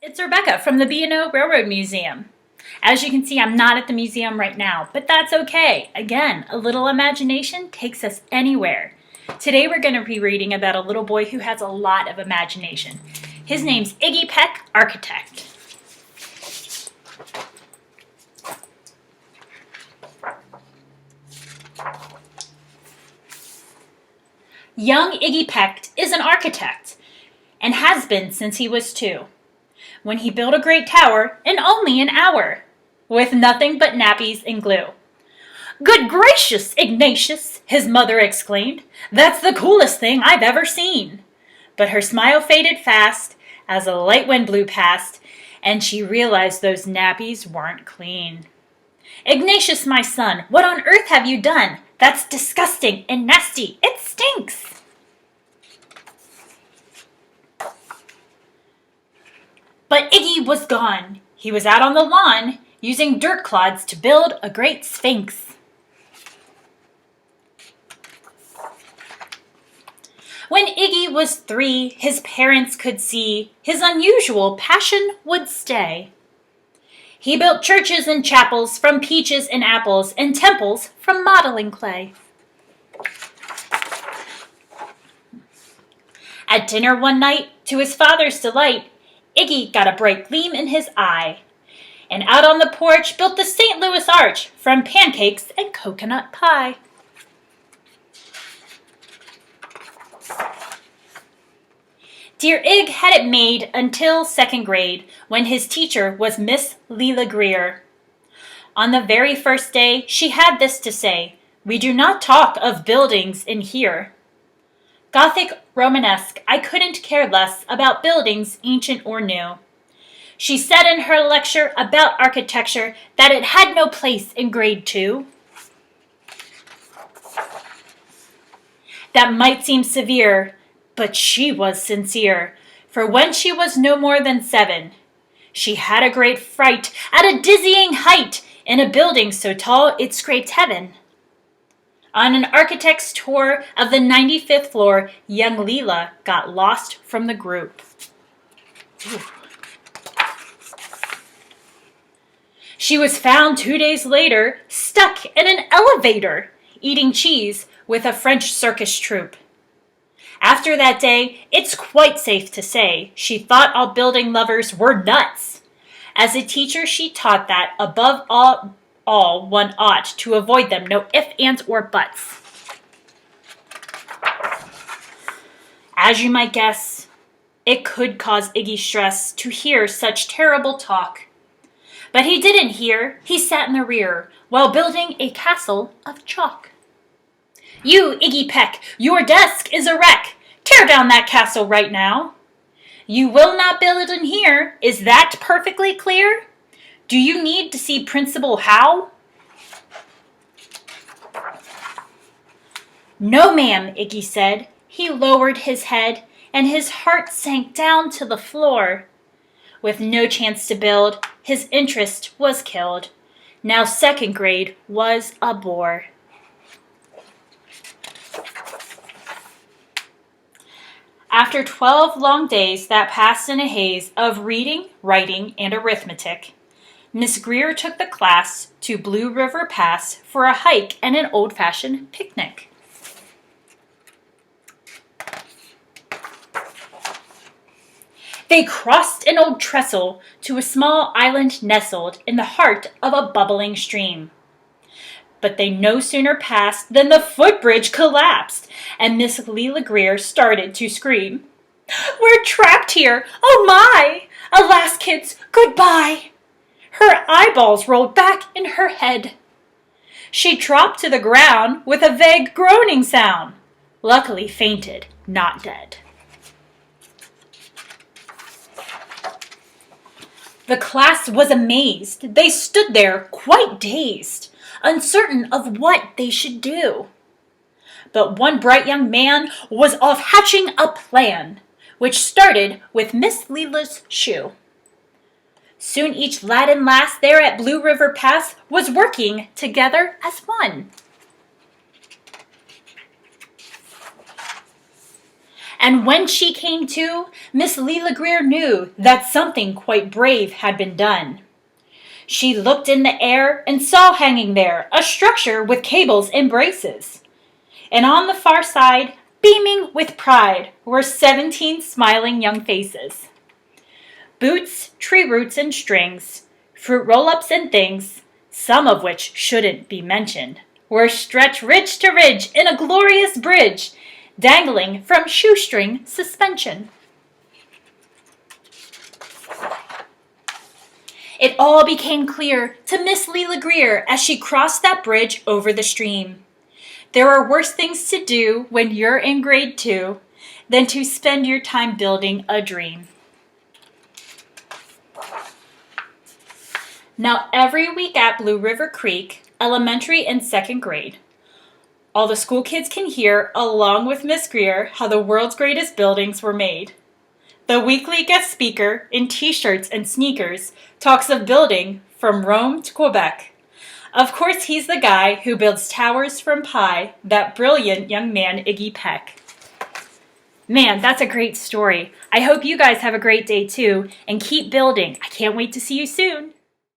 It's Rebecca from the B&O Railroad Museum. As you can see, I'm not at the museum right now, but that's okay. Again, a little imagination takes us anywhere. Today we're going to be reading about a little boy who has a lot of imagination. His name's Iggy Peck, architect. Young Iggy Peck is an architect and has been since he was 2. When he built a great tower in only an hour, with nothing but nappies and glue. "Good gracious, Ignatius," his mother exclaimed, "that's the coolest thing I've ever seen." But her smile faded fast as a light wind blew past, and she realized those nappies weren't clean. "Ignatius, my son, what on earth have you done? That's disgusting and nasty. It stinks." But Iggy was gone. He was out on the lawn, using dirt clods to build a great sphinx. When Iggy was 3, his parents could see his unusual passion would stay. He built churches and chapels from peaches and apples, and temples from modeling clay. At dinner one night, to his father's delight, Iggy got a bright gleam in his eye, and out on the porch built the St. Louis Arch from pancakes and coconut pie. Dear Ig had it made until 2nd grade, when his teacher was Miss Leela Greer. On the very first day, she had this to say: "We do not talk of buildings in here." Gothic, Romanesque, I couldn't care less about buildings ancient or new. She said in her lecture about architecture that it had no place in grade 2. That might seem severe, but she was sincere, for when she was no more than 7, she had a great fright at a dizzying height in a building so tall it scraped heaven. On an architect's tour of the 95th floor, young Leela got lost from the group. Ooh. She was found 2 days later, stuck in an elevator, eating cheese with a French circus troupe. After that day, it's quite safe to say she thought all building lovers were nuts. As a teacher, she taught that, above all, one ought to avoid them, no ifs, ands, or buts. As you might guess, it could cause Iggy stress to hear such terrible talk. But he didn't hear, he sat in the rear, while building a castle of chalk. "You, Iggy Peck, your desk is a wreck. Tear down that castle right now. You will not build in here, is that perfectly clear? Do you need to see Principal Howe?" "No, ma'am," Iggy said. He lowered his head, and his heart sank down to the floor. With no chance to build, his interest was killed. Now 2nd grade was a bore. After 12 long days that passed in a haze of reading, writing, and arithmetic, Miss Greer took the class to Blue River Pass for a hike and an old-fashioned picnic. They crossed an old trestle to a small island nestled in the heart of a bubbling stream. But they no sooner passed than the footbridge collapsed, and Miss Leela Greer started to scream. "We're trapped here! Oh my! Alas, kids, goodbye!" Her eyeballs rolled back in her head. She dropped to the ground with a vague groaning sound. Luckily fainted, not dead. The class was amazed. They stood there quite dazed, uncertain of what they should do. But one bright young man was off hatching a plan, which started with Miss Leela's shoe. Soon each lad and lass there at Blue River Pass was working together as one. And when she came to, Miss Leela Greer knew that something quite brave had been done. She looked in the air and saw hanging there a structure with cables and braces. And on the far side, beaming with pride, were 17 smiling young faces. Boots, tree roots and strings, fruit roll-ups and things, some of which shouldn't be mentioned, were stretched ridge to ridge in a glorious bridge, dangling from shoestring suspension. It all became clear to Miss Leela Greer as she crossed that bridge over the stream. There are worse things to do when you're in grade 2 than to spend your time building a dream. Now, every week at Blue River Creek, elementary and second grade, all the school kids can hear, along with Miss Greer, how the world's greatest buildings were made. The weekly guest speaker in t-shirts and sneakers talks of building from Rome to Quebec. Of course, he's the guy who builds towers from pie, that brilliant young man, Iggy Peck. Man, that's a great story. I hope you guys have a great day too, and keep building. I can't wait to see you soon.